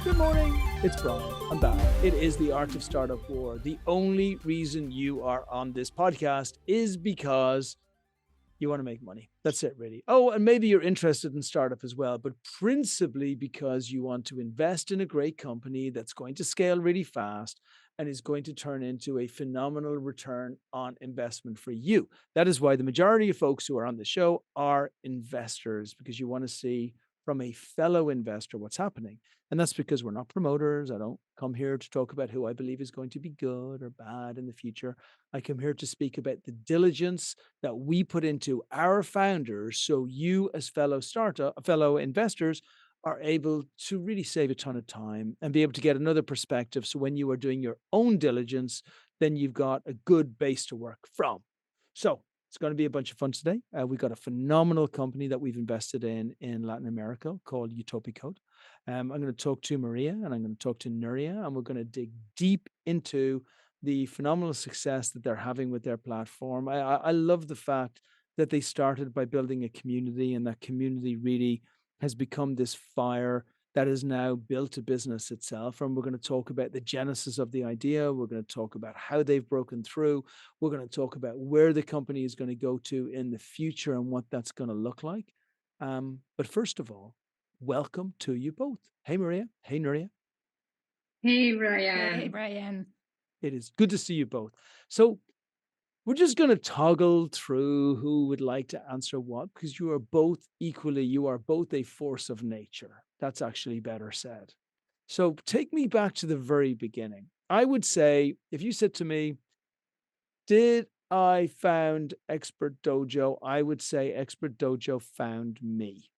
Good morning. It's Brian. I'm back. It is the Art of Startup War. The only reason you are on this podcast is because you want to make money. That's it, really. Oh, and maybe you're interested in startup as well, but principally because you want to invest in a great company that's going to scale really fast and is going to turn into a phenomenal return on investment for you. That is why the majority of folks who are on the show are investors, because you want to see from a fellow investor what's happening. And that's because we're not promoters. I don't come here to talk about who I believe is going to be good or bad in the future. I come here to speak about the diligence that we put into our founders, so you as fellow investors are able to really save a ton of time and be able to get another perspective. So when you are doing your own diligence, then you've got a good base to work from. So it's going to be a bunch of fun today. We've got a phenomenal company that we've invested in Latin America called UTOPICODE. I'm going to talk to Maria and I'm going to talk to Nuria, and we're going to dig deep into the phenomenal success that they're having with their platform. I love the fact that they started by building a community, and that community really has become this fire that has now built a business itself. And we're going to talk about the genesis of the idea. We're going to talk about how they've broken through. We're going to talk about where the company is going to go to in the future and what that's going to look like. But first of all, welcome to you both. Hey, Maria. Hey, Nuria. Hey, Hey, Brian. Brian. It is good to see you both. So we're just going to toggle through who would like to answer what, because you are both a force of nature. That's actually better said. So take me back to the very beginning. I would say, if you said to me, did I found Expert Dojo? I would say Expert Dojo found me,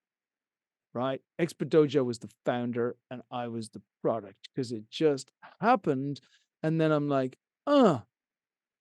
right? Expert Dojo was the founder and I was the product, because it just happened. And then I'm like,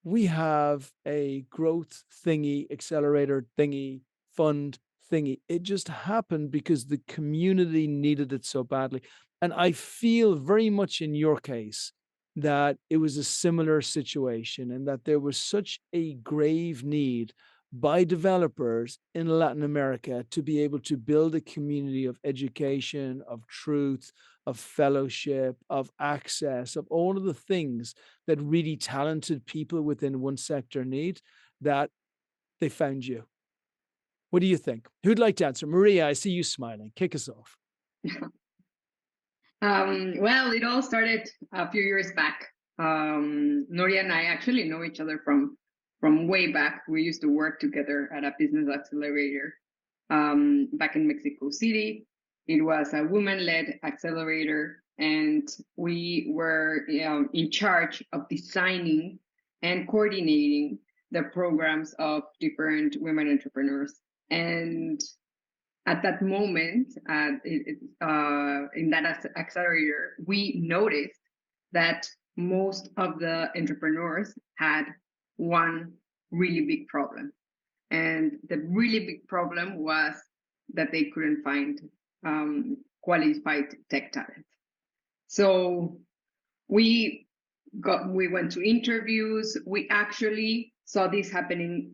we have a growth thingy, accelerator thingy, fund thingy. It just happened because the community needed it so badly. And I feel very much in your case that it was a similar situation, and that there was such a grave need by developers in Latin America to be able to build a community of education, of truth, of fellowship, of access, of all of the things that really talented people within one sector need, that they found you. What do you think? Who'd like to answer? Maria, I see you smiling. Kick us off. Well, it all started a few years back. Noria and I actually know each other from way back. We used to work together at a business accelerator back in Mexico City. It was a woman-led accelerator, and we were in charge of designing and coordinating the programs of different women entrepreneurs. And at that moment, in that accelerator, we noticed that most of the entrepreneurs had one really big problem. And the really big problem was that they couldn't find qualified tech talent. So we went to interviews. We actually saw this happening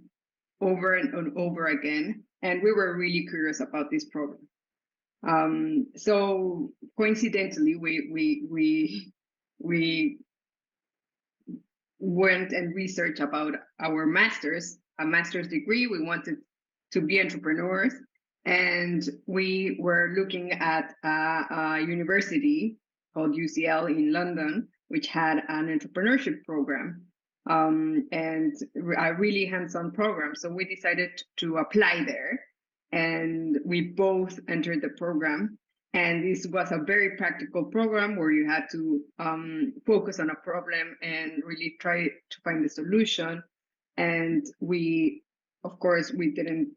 over and over again, and we were really curious about this problem. So coincidentally, we went and researched about our a master's degree. We wanted to be entrepreneurs, and we were looking at a university called UCL in London, which had an entrepreneurship program, and a really hands-on program. So we decided to apply there, and we both entered the program. And this was a very practical program where you had to focus on a problem and really try to find the solution. And we, of course, we didn't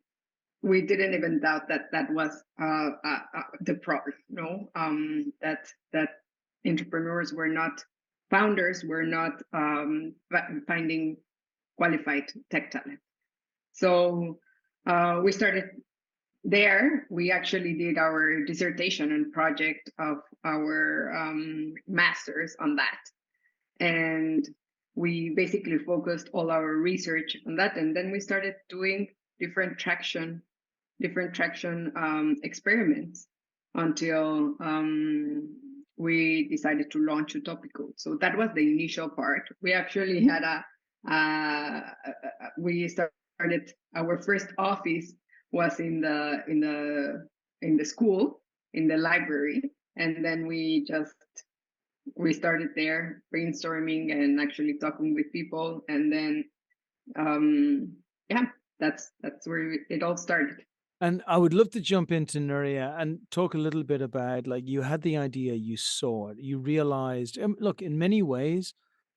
even doubt that was the problem. No, that entrepreneurs were not founders were not finding qualified tech talent. So we started there. We actually did our dissertation and project of our master's on that. And we basically focused all our research on that. And then we started doing different traction experiments until we decided to launch Utopicode. So that was the initial part. We actually had we started our first office was in the school, in the library, and then we started there brainstorming and actually talking with people, and then yeah, that's where it all started. And I would love to jump into Nuria and talk a little bit about, like, you had the idea, you saw it, you realized, look, in many ways,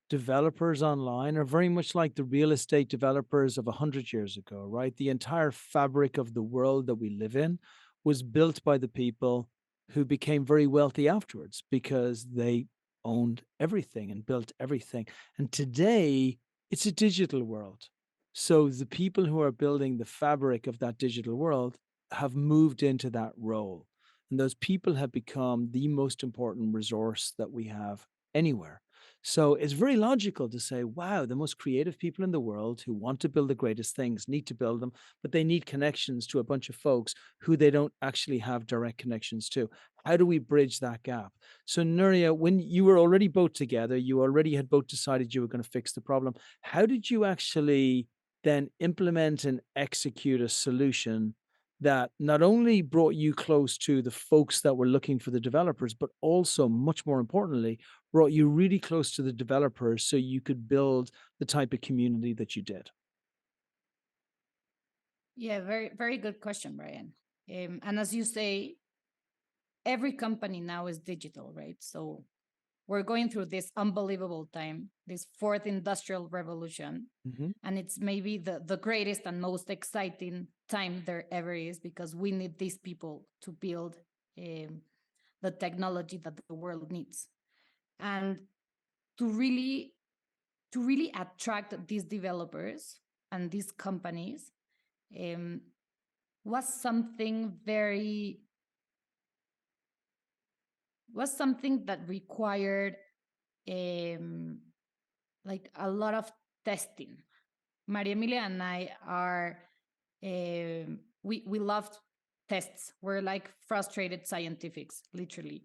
developers online are very much like the real estate developers of 100 years ago, right? The entire fabric of the world that we live in was built by the people who became very wealthy afterwards because they owned everything and built everything. And today, it's a digital world. So the people who are building the fabric of that digital world have moved into that role. And those people have become the most important resource that we have anywhere. So it's very logical to say, wow, the most creative people in the world who want to build the greatest things need to build them, but they need connections to a bunch of folks who they don't actually have direct connections to. How do we bridge that gap? So, Nuria, when you were already both together, you already had both decided you were going to fix the problem. How did you actually then implement and execute a solution that not only brought you close to the folks that were looking for the developers, but also, much more importantly, brought you really close to the developers so you could build the type of community that you did? Yeah, very, very good question, Brian. And as you say, every company now is digital, right? So we're going through this unbelievable time, this fourth industrial revolution. Mhm. And it's maybe the greatest and most exciting time there ever is, because we need these people to build the technology that the world needs. And to really attract these developers and these companies um, was something that required um, like a lot of testing. Maria Emilia and I are we loved tests. We're like frustrated scientifics, literally.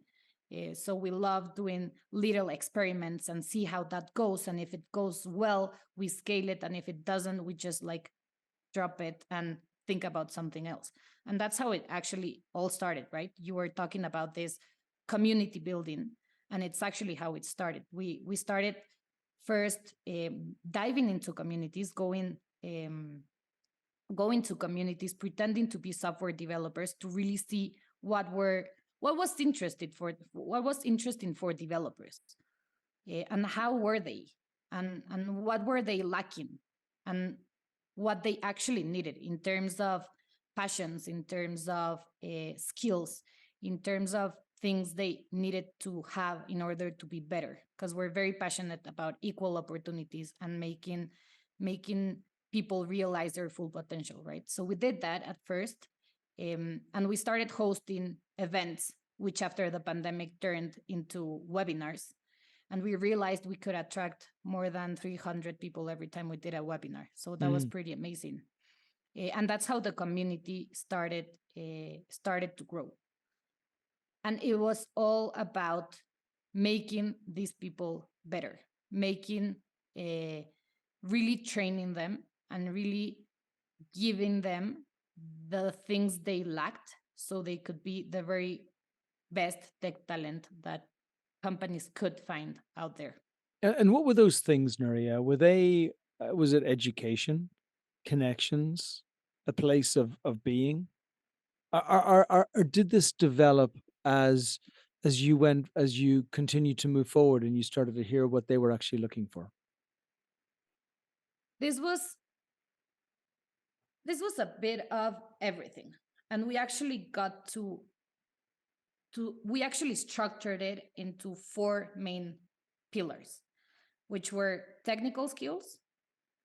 So we love doing little experiments and see how that goes. And if it goes well, we scale it. And if it doesn't, we just like drop it and think about something else. And that's how it actually all started, right? You were talking about this community building, and it's actually how it started. We started first diving into communities, going to communities, pretending to be software developers to really see what was interesting for developers, and how were they, and what were they lacking, and what they actually needed in terms of passions, in terms of skills, in terms of things they needed to have in order to be better, because we're very passionate about equal opportunities and making people realize their full potential, right? So we did that at first, and we started hosting events, which after the pandemic turned into webinars. And we realized we could attract more than 300 people every time we did a webinar. So that was pretty amazing. And that's how the community started to grow. And it was all about making these people better, making really training them and really giving them the things they lacked so they could be the very best tech talent that companies could find out there. And what were those things, Nuria? Were they, was it education, connections, a place of being? Or did this develop as as you continued to move forward and you started to hear what they were actually looking for? This was a bit of everything, and we actually got to we actually structured it into four main pillars, which were technical skills,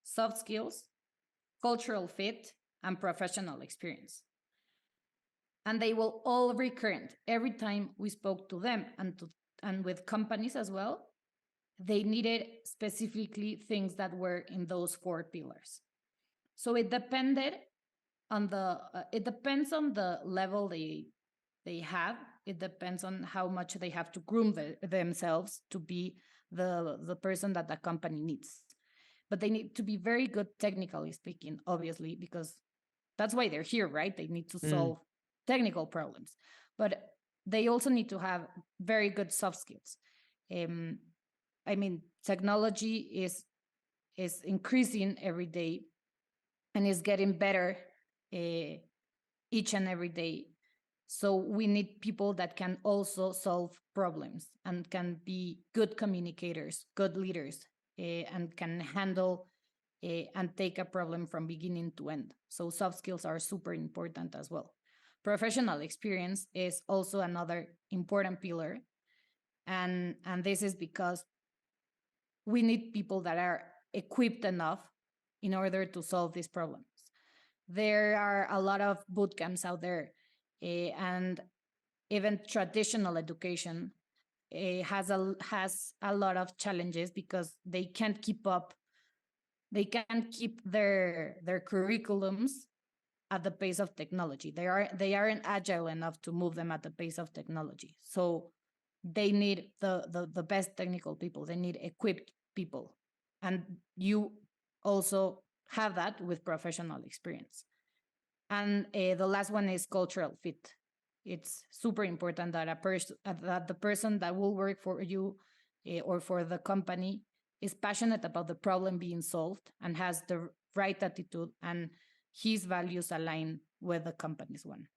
soft skills, cultural fit, and professional experience. And they were all recurrent every time we spoke to them, and with companies as well. They needed specifically things that were in those four pillars. So it depends on the level they have. It depends on how much they have to groom themselves to be the person that the company needs. But they need to be very good technically speaking, obviously, because that's why they're here, right? They need to solve technical problems, but they also need to have very good soft skills. Um, I mean, technology is increasing every day and is getting better each and every day. So we need people that can also solve problems and can be good communicators, good leaders, and can handle and take a problem from beginning to end. So soft skills are super important as well. Professional experience is also another important pillar. And this is because we need people that are equipped enough in order to solve these problems. There are a lot of boot camps out there, and even traditional education has a lot of challenges because they can't keep up. They can't keep their curriculums at the pace of technology. They aren't agile enough to move them at the pace of technology. So they need the best technical people. They need equipped people, and you also have that with professional experience. And the last one is cultural fit. It's super important that that the person that will work for you or for the company is passionate about the problem being solved and has the right attitude, and his values align with the company's one.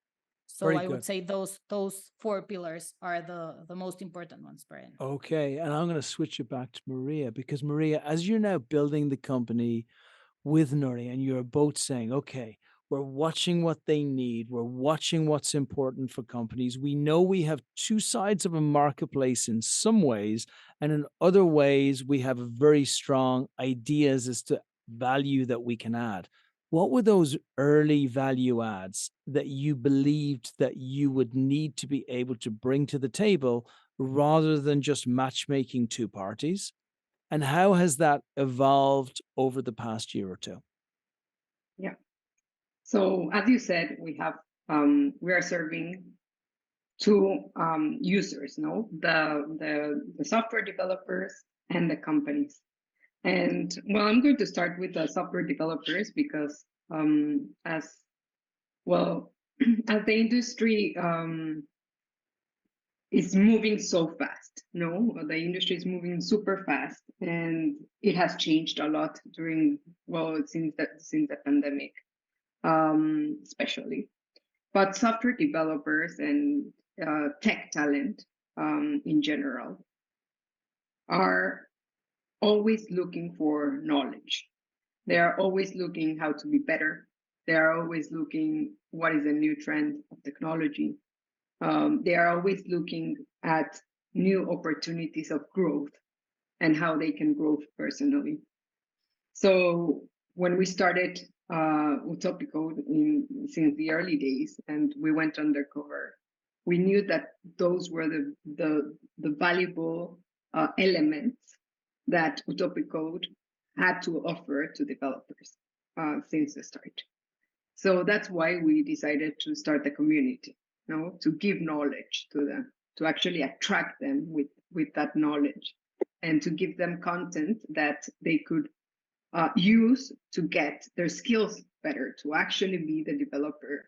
So Very I would good. say those four pillars are the most important ones, Brian. Okay. And I'm going to switch it back to Maria, because Maria, as you're now building the company with Nuri, and you're both saying, okay, we're watching what they need, we're watching what's important for companies. We know we have two sides of a marketplace in some ways, and in other ways, we have very strong ideas as to value that we can add. What were those early value adds that you believed that you would need to be able to bring to the table rather than just matchmaking two parties? And how has that evolved over the past year or two? Yeah. So as you said, we are serving two users, no, the software developers and the companies. And well, I'm going to start with the software developers because as well as the industry is moving so fast. No, the industry is moving super fast, and it has changed a lot during since the pandemic, especially. But software developers and tech talent in general are always looking for knowledge. They are always looking how to be better. They are always looking what is a new trend of technology. They are always looking at new opportunities of growth and how they can grow personally. So when we started UTOPICODE since the early days and we went undercover, we knew that those were the valuable elements that UTOPICODE had to offer to developers since the start. So that's why we decided to start the community, to give knowledge to them, to actually attract them with that knowledge, and to give them content that they could use to get their skills better, to actually be the developer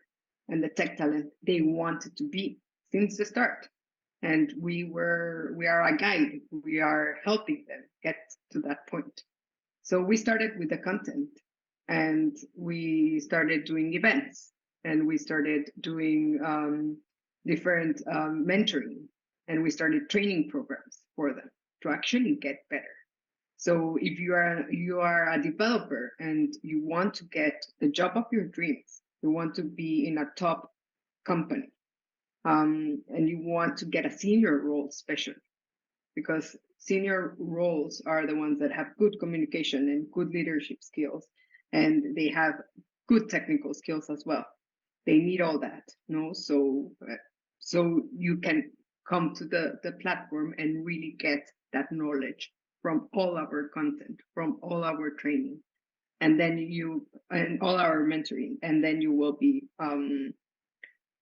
and the tech talent they wanted to be since the start. And we are a guide. We are helping them get to that point. So we started with the content, and we started doing events, and we started doing different mentoring, and we started training programs for them to actually get better. So if you are a developer and you want to get the job of your dreams, you want to be in a top company, and you want to get a senior role, especially because senior roles are the ones that have good communication and good leadership skills, and they have good technical skills as well. They need all that, so you can come to the platform and really get that knowledge from all our content, from all our training, and all our mentoring, and then you will be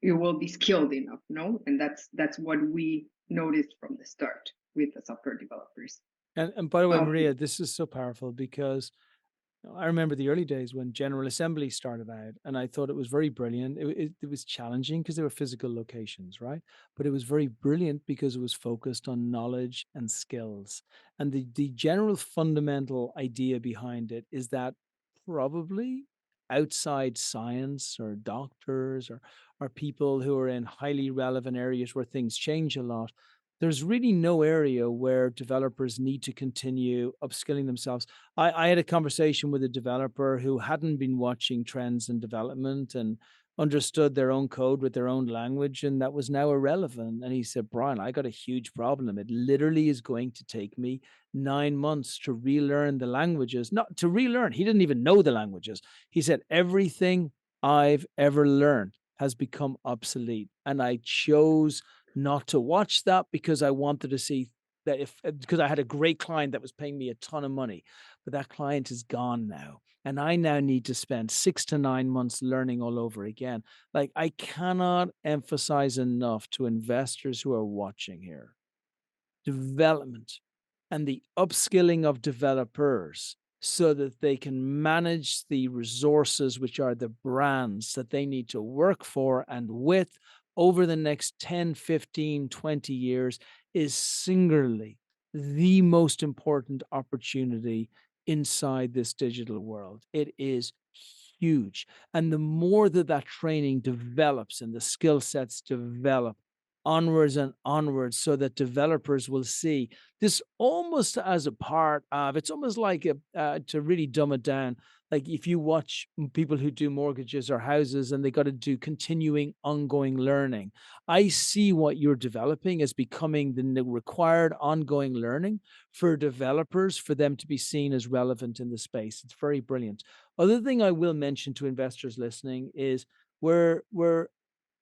you will be skilled enough, no? And that's what we noticed from the start with the software developers. And by the way, Okay. Maria, this is so powerful because I remember the early days when General Assembly started out, and I thought it was very brilliant. It was challenging because they were physical locations, right? But it was very brilliant because it was focused on knowledge and skills. And the general fundamental idea behind it is that probably outside science or doctors or people who are in highly relevant areas where things change a lot, there's really no area where developers need to continue upskilling themselves. I had a conversation with a developer who hadn't been watching trends in development and understood their own code with their own language, and that was now irrelevant. And he said, Brian, I got a huge problem. It literally is going to take me 9 months to relearn the languages. Not to relearn, he didn't even know the languages. He said, everything I've ever learned has become obsolete. And I chose not to watch that because I wanted to see that if because I had a great client that was paying me a ton of money, but that client is gone now. And I now need to spend 6 to 9 months learning all over again. Like, I cannot emphasize enough to investors who are watching here, development and the upskilling of developers so that they can manage the resources, which are the brands that they need to work for and with over the next 10, 15, 20 years, is singularly the most important opportunity inside this digital world. It is huge. And the more that that training develops and the skill sets develop, onwards and onwards, so that developers will see this almost as a part of, it's almost like to really dumb it down, like if you watch people who do mortgages or houses and they got to do continuing ongoing learning. I see what you're developing as becoming the required ongoing learning for developers, for them to be seen as relevant in the space. It's very brilliant. Other thing I will mention to investors listening is we're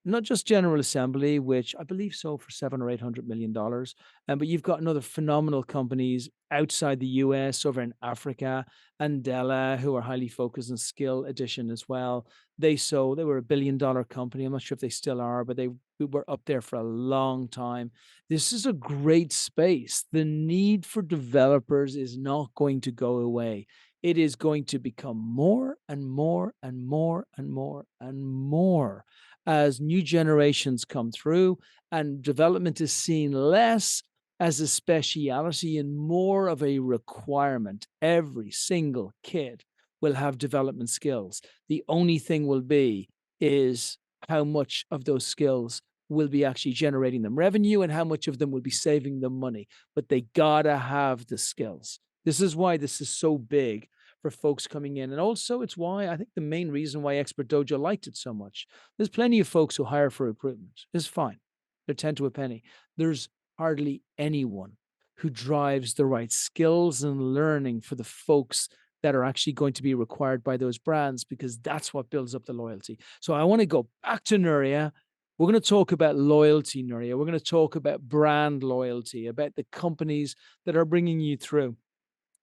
not just General Assembly, which I believe sold for 7 or 800 million dollars, but you've got another phenomenal companies outside the US, over in Africa, Andela, who are highly focused on skill addition as well. They were $1 billion company. I'm not sure if they still are, but they were up there for a long time. This is a great space. The need for developers is not going to go away. It is going to become more and more and more and more and more as new generations come through, and development is seen less as a speciality and more of a requirement. Every single kid will have development skills. The only thing will be is how much of those skills will be actually generating them revenue and how much of them will be saving them money. But they gotta have the skills. This is why this is so big for folks coming in. And also, it's why I think the main reason why Expert Dojo liked it so much. There's plenty of folks who hire for recruitment. It's fine. They're 10 to a penny. There's hardly anyone who drives the right skills and learning for the folks that are actually going to be required by those brands, because that's what builds up the loyalty. So I want to go back to Nuria. We're going to talk about loyalty, Nuria. We're going to talk about brand loyalty, about the companies that are bringing you through.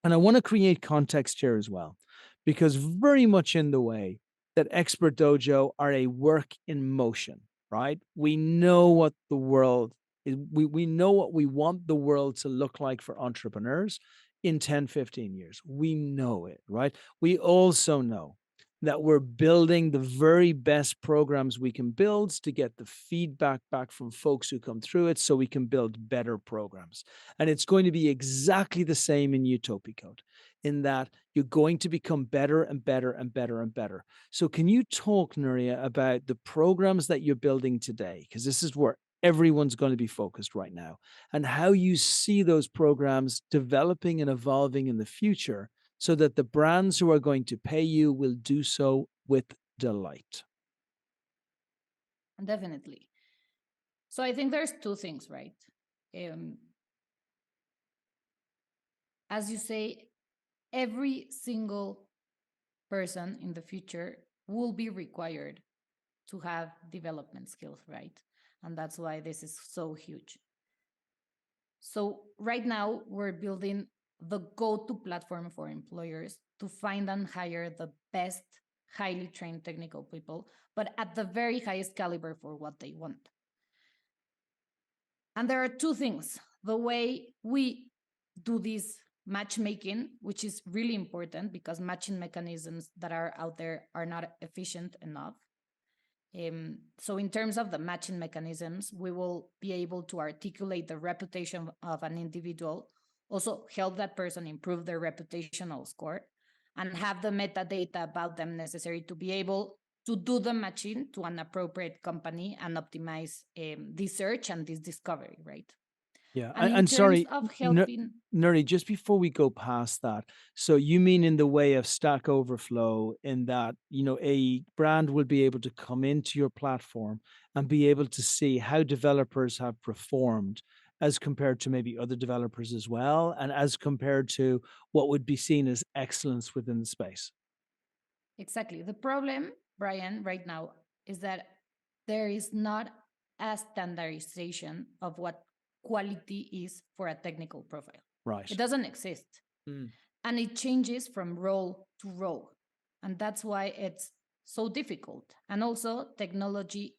And I want to create context here as well, because very much in the way that Expert Dojo are a work in motion, right? We know what the world is, we know what we want the world to look like for entrepreneurs in 10, 15 years. We know it, right? We also know that we're building the very best programs we can build to get the feedback back from folks who come through it so we can build better programs. And it's going to be exactly the same in UTOPICODE, in that you're going to become better and better and better and better. So can you talk, Nuria, about the programs that you're building today? Because this is where everyone's going to be focused right now, and how you see those programs developing and evolving in the future so that the brands who are going to pay you will do so with delight. Definitely. So I think there's two things, right? Um, as you say, every single person in the future will be required to have development skills, right? And that's why this is so huge. So right now we're building the go-to platform for employers to find and hire the best highly trained technical people, but at the very highest caliber for what they want. And there are two things: the way we do this matchmaking, which is really important because matching mechanisms that are out there are not efficient enough. So in terms of the matching mechanisms, we will be able to articulate the reputation of an individual, also help that person improve their reputational score, and have the metadata about them necessary to be able to do the matching to an appropriate company and optimize this search and this discovery, right? Yeah. And in And terms sorry, of helping, Nuri, just before we go past that, so you mean in the way of Stack Overflow, in that, a brand will be able to come into your platform and be able to see how developers have performed as compared to maybe other developers as well, and as compared to what would be seen as excellence within the space. exactly. The problem, Brian, right now is that there is not a standardization of what quality is for a technical profile. Right. It doesn't exist. Mm. And it changes from role to role. And that's why it's so difficult. And also, technology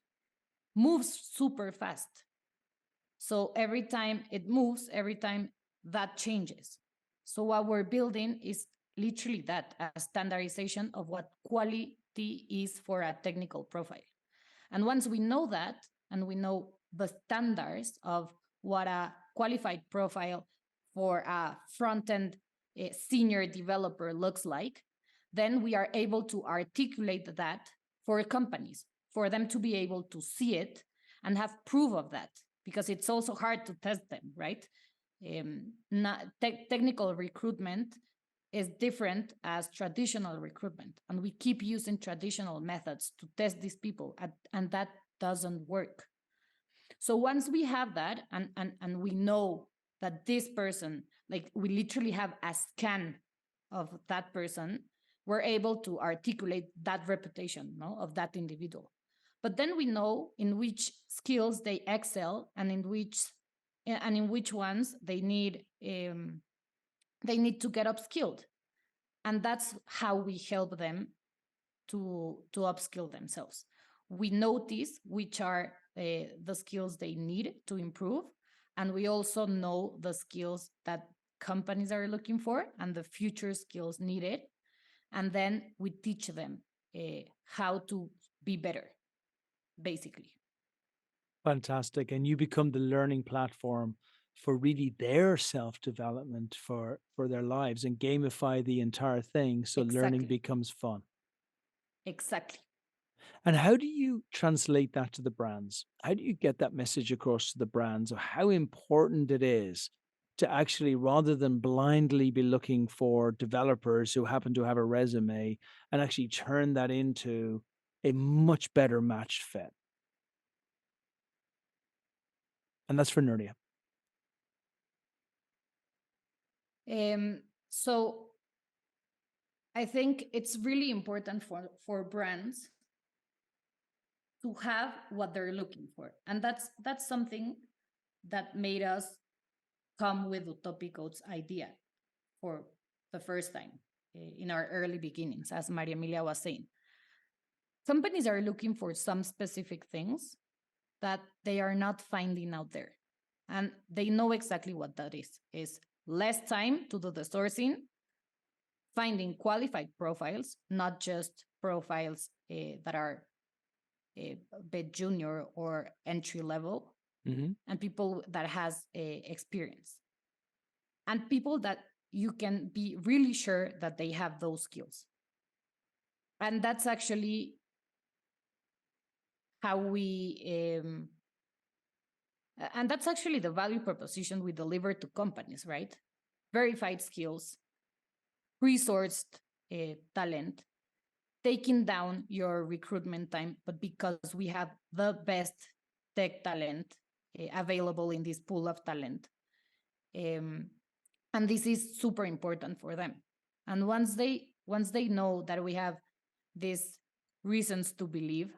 moves super fast. So every time it moves, every time that changes. So what we're building is literally that, a standardization of what quality is for a technical profile. And once we know that, and we know the standards of what a qualified profile for a front-end senior developer looks like, then we are able to articulate that for companies, for them to be able to see it and have proof of that, because it's also hard to test them, right? Technical recruitment is different as traditional recruitment, and we keep using traditional methods to test these people, and that doesn't work. So once we have that, and we know that this person, like we literally have a scan of that person, we're able to articulate that reputation, no, of that individual. But then we know in which skills they excel, and in which ones they need to get upskilled. And that's how we help them to upskill themselves. We notice which are the skills they need to improve, and we also know the skills that companies are looking for and the future skills needed, and then we teach them how to be better, basically. Fantastic. And you become the learning platform for really their self-development for their lives, and gamify the entire thing so learning Exactly. becomes fun. Exactly. And how do you translate that to the brands? How do you get that message across to the brands of how important it is to actually, rather than blindly be looking for developers who happen to have a resume, and actually turn that into a much better matched fit? And that's for Nerdia. So I think it's really important for brands to have what they're looking for, and that's something that made us come with Utopicode's idea for the first time in our early beginnings, as Maria Emilia was saying. Companies are looking for some specific things that they are not finding out there, and they know exactly what that is less time to do the sourcing, finding qualified profiles, not just profiles that are a bit junior or entry level, and people that has experience, and people that you can be really sure that they have those skills. And that's actually how we and that's actually the value proposition we deliver to companies, right? Verified skills, resourced talent, taking down your recruitment time, but because we have the best tech talent available in this pool of talent. And this is super important for them. And once they know that we have these reasons to believe,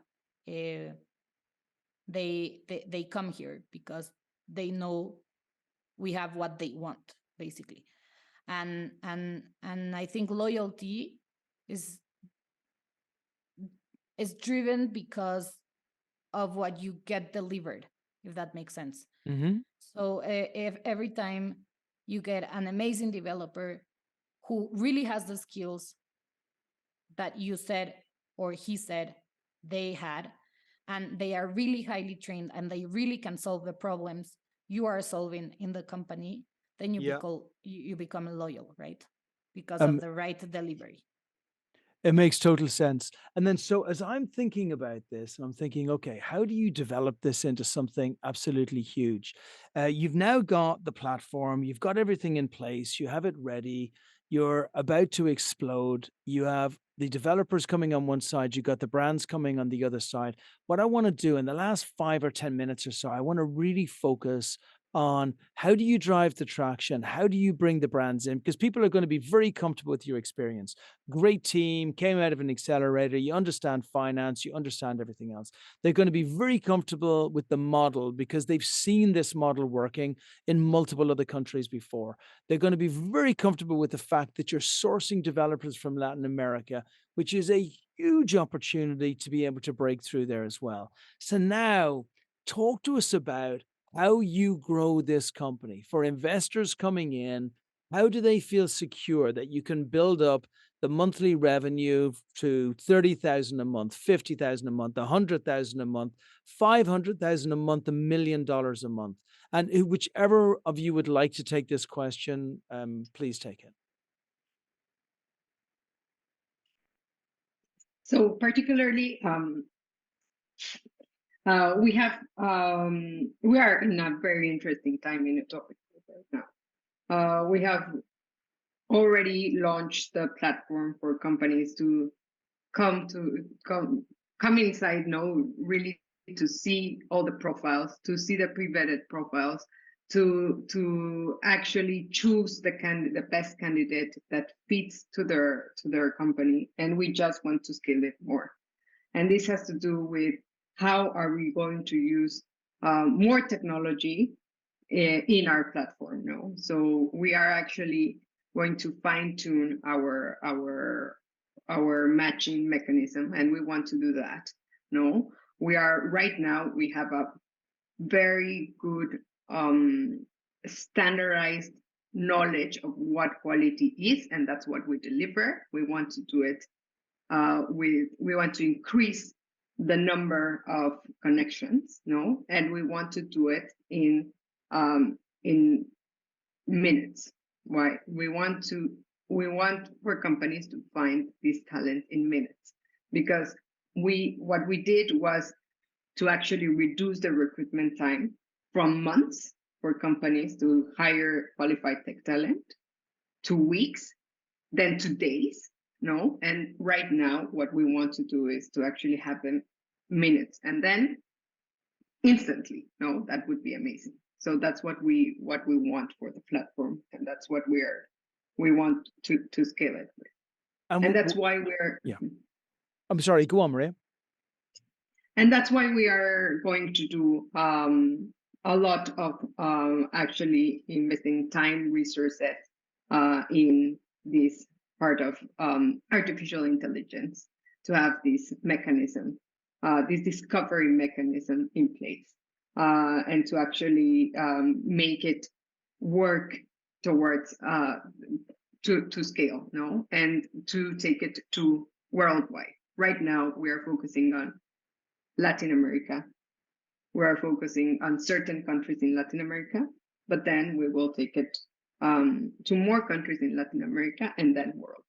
they come here because they know we have what they want, basically. And I think loyalty is is driven because of what you get delivered, if that makes sense. Mm-hmm. So if every time you get an amazing developer who really has the skills that you said or he said they had, and they are really highly trained and they really can solve the problems you are solving in the company, then Yeah. you become loyal, right? Because of Um, the right delivery. It makes total sense. And then, so as I'm thinking about this, and I'm thinking, okay, how do you develop this into something absolutely huge? You've now got the platform, you've got everything in place, you have it ready, you're about to explode, you have the developers coming on one side, you got the brands coming on the other side. What I want to do in the last 5 or 10 minutes or so, I want to really focus on how do you drive the traction? How do you bring the brands in? Because people are going to be very comfortable with your experience. Great team, came out of an accelerator, you understand finance, you understand everything else. They're going to be very comfortable with the model because they've seen this model working in multiple other countries before. They're going to be very comfortable with the fact that you're sourcing developers from Latin America, which is a huge opportunity to be able to break through there as well. So now talk to us about how you grow this company for investors coming in. How do they feel secure that you can build up the monthly revenue to 30,000 a month, 50,000 a month, 100,000 a month, 500,000 a month, $1 million a month? And whichever of you would like to take this question, please take it. So particularly, we are in a very interesting time in the topic right now. We have already launched the platform for companies to come inside, really to see all the profiles, to see the pre-vetted profiles, to actually choose the best candidate that fits to their company, and we just want to scale it more. And this has to do with how are we going to use more technology in our platform. No, so we are actually going to fine tune our matching mechanism, and we want to do that. No, we are right now. We have a very good standardized knowledge of what quality is, and that's what we deliver. We want to do it we want to increase the number of connections, no, and we want to do it in minutes. Why? We want for companies to find this talent in minutes, because what we did was to actually reduce the recruitment time from months for companies to hire qualified tech talent to weeks, then to days. No, and right now what we want to do is to actually have them minutes and then instantly. No, that would be amazing. So that's what we want for the platform, and that's what we want to scale it with. And that's why we're yeah. I'm sorry, go on, Maria. And that's why we are going to do a lot of actually investing time, resources in this part of artificial intelligence, to have this mechanism, this discovery mechanism in place, and to actually make it work towards to scale, no, and to take it to worldwide. Right now, we are focusing on Latin America. We are focusing on certain countries in Latin America, but then we will take it to more countries in Latin America and then worldwide.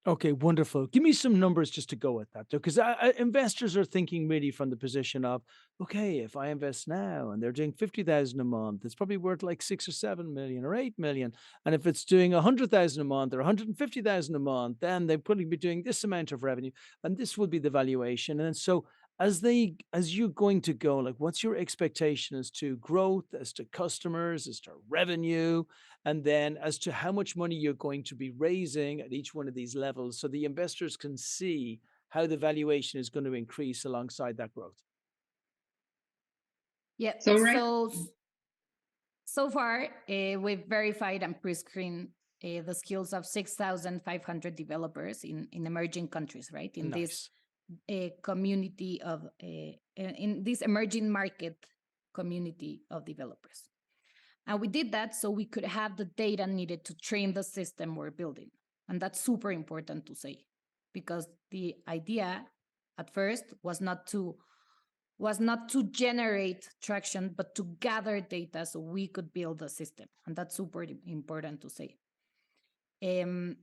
Okay, wonderful. Give me some numbers just to go with that, though, because investors are thinking really from the position of, okay, if I invest now and they're doing 50,000 a month, it's probably worth like 6 or 7 million or 8 million. And if it's doing 100,000 a month or 150,000 a month, then they'll probably be doing this amount of revenue, and this will be the valuation. And so as you're going to go, like, what's your expectation as to growth, as to customers, as to revenue, and then as to how much money you're going to be raising at each one of these levels, so the investors can see how the valuation is going to increase alongside that growth? Yeah. So far, we've verified and pre-screened the skills of 6,500 developers in emerging countries, right? In Nice. a community of in this emerging market community of developers. And we did that so we could have the data needed to train the system we're building. And that's super important to say, because the idea at first was not to generate traction, but to gather data so we could build a system. And that's super important to say. And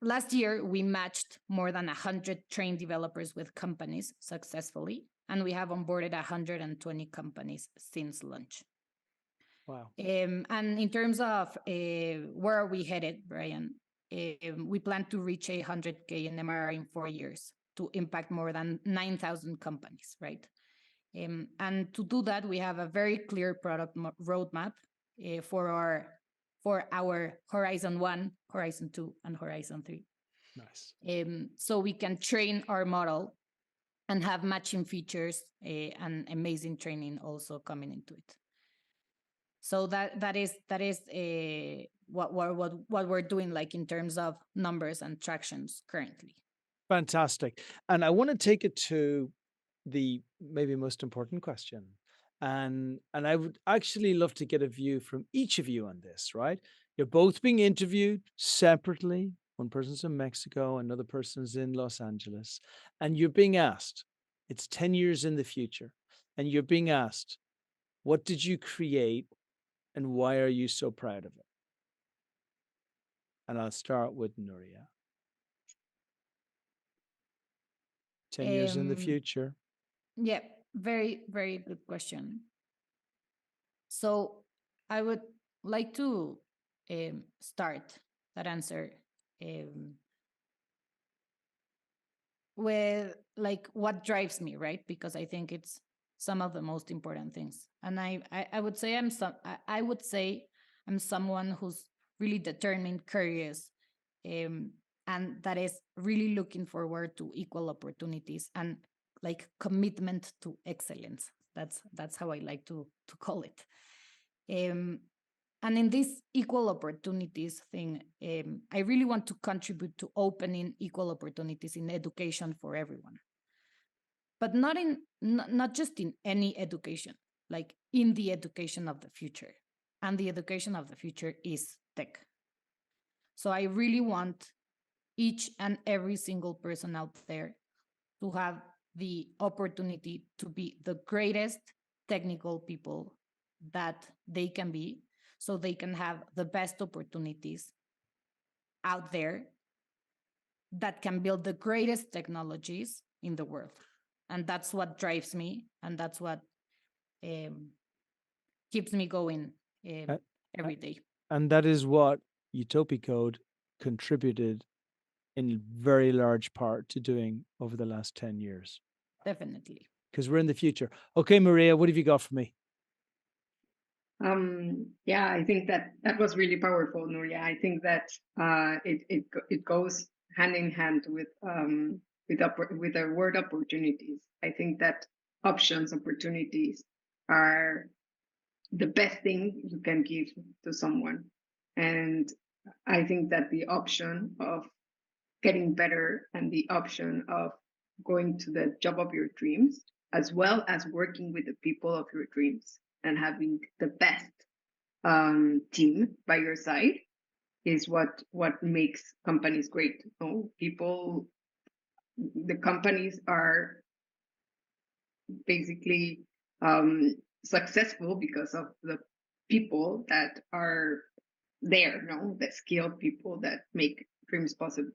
last year, we matched more than 100 trained developers with companies successfully, and we have onboarded 120 companies since launch. Wow. And in terms of where are we headed, Brian, we plan to reach 100K in MRR in 4 years to impact more than 9,000 companies, right? And to do that, we have a very clear product roadmap for our Horizon 1, Horizon 2, and Horizon 3. Nice. So we can train our model and have matching features and amazing training also coming into it. So that is what we're doing, like in terms of numbers and tractions currently. Fantastic. And I want to take it to the maybe most important question. And I would actually love to get a view from each of you on this, right? You're both being interviewed separately. One person's in Mexico, another person's in Los Angeles. And you're being asked, it's 10 years in the future. And you're being asked, what did you create and why are you so proud of it? And I'll start with Nuria. 10 years in the future. Yeah, very, very good question. So I would like to start that answer with like what drives me, right? Because I think it's some of the most important things. And I would say I would say I'm someone who's really determined, curious, and that is really looking forward to equal opportunities and like commitment to excellence. That's how I like to call it. And in this equal opportunities thing, I really want to contribute to opening equal opportunities in education for everyone. But not just in any education, like in the education of the future. And the education of the future is tech. So I really want each and every single person out there to have the opportunity to be the greatest technical people that they can be, so they can have the best opportunities out there that can build the greatest technologies in the world. And that's what drives me, and that's what keeps me going every day. And that is what UTOPICODE contributed in very large part to doing over the last 10 years. Definitely. Because we're in the future. Okay, Maria, what have you got for me? Yeah, I think that was really powerful, Nuria. I think that it goes hand in hand with the word opportunities. I think that opportunities are the best thing you can give to someone. And I think that the option of getting better and the option of going to the job of your dreams, as well as working with the people of your dreams and having the best team by your side, is what makes companies great. The companies are basically successful because of the people that are there, the skilled people that make dreams possible.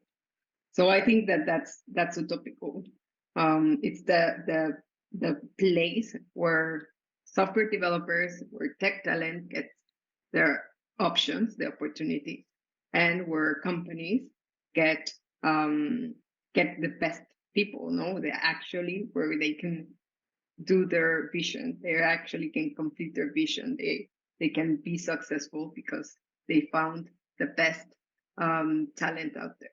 So I think that's utopical. It's the place where software developers, where tech talent gets their options, the opportunities, and where companies get the best people. They actually where they can do their vision. They actually can complete their vision. They can be successful because they found the best talent out there.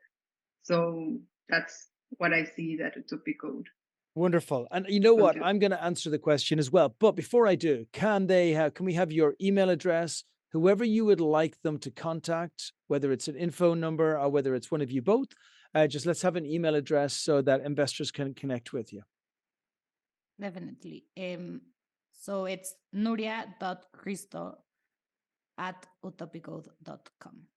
So that's what I see that UTOPICODE. Wonderful. And you know what? I'm going to answer the question as well. But before I do, can we have your email address? Whoever you would like them to contact, whether it's an info number or whether it's one of you both, Just let's have an email address so that investors can connect with you. Definitely. So it's nuria.cristo@utopicode.com.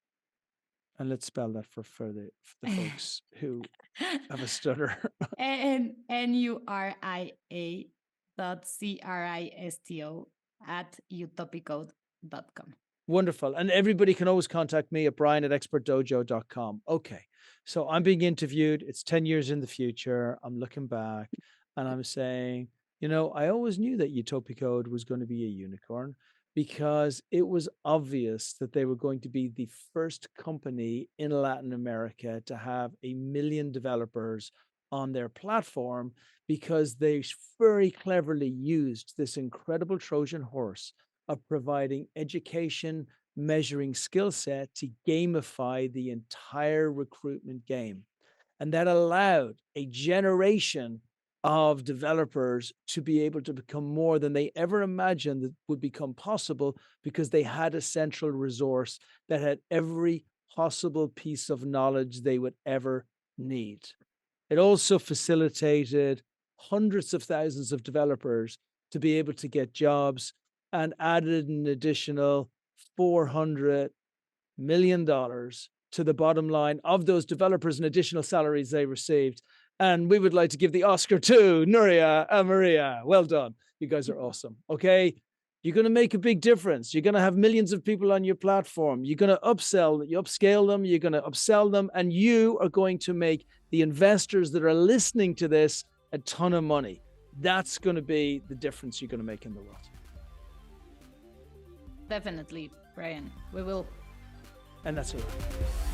And let's spell that for the folks who have a stutter. And nuria.cristo@utopicode.com. Wonderful. And everybody can always contact me at brian@expertdojo.com. Okay. So I'm being interviewed. It's 10 years in the future. I'm looking back and I'm saying, I always knew that UTOPICODE was going to be a unicorn because it was obvious that they were going to be the first company in Latin America to have 1 million developers on their platform, because they very cleverly used this incredible Trojan horse of providing education, measuring skill set to gamify the entire recruitment game. And that allowed a generation of developers to be able to become more than they ever imagined that would become possible, because they had a central resource that had every possible piece of knowledge they would ever need. It also facilitated hundreds of thousands of developers to be able to get jobs, and added an additional $400 million to the bottom line of those developers and additional salaries they received. And we would like to give the Oscar to Nuria and Maria. Well done. You guys are awesome. Okay. You're going to make a big difference. You're going to have millions of people on your platform. You're going to upscale them. You're going to upsell them. And you are going to make the investors that are listening to this a ton of money. That's going to be the difference you're going to make in the world. Definitely, Brian. We will. And that's all right.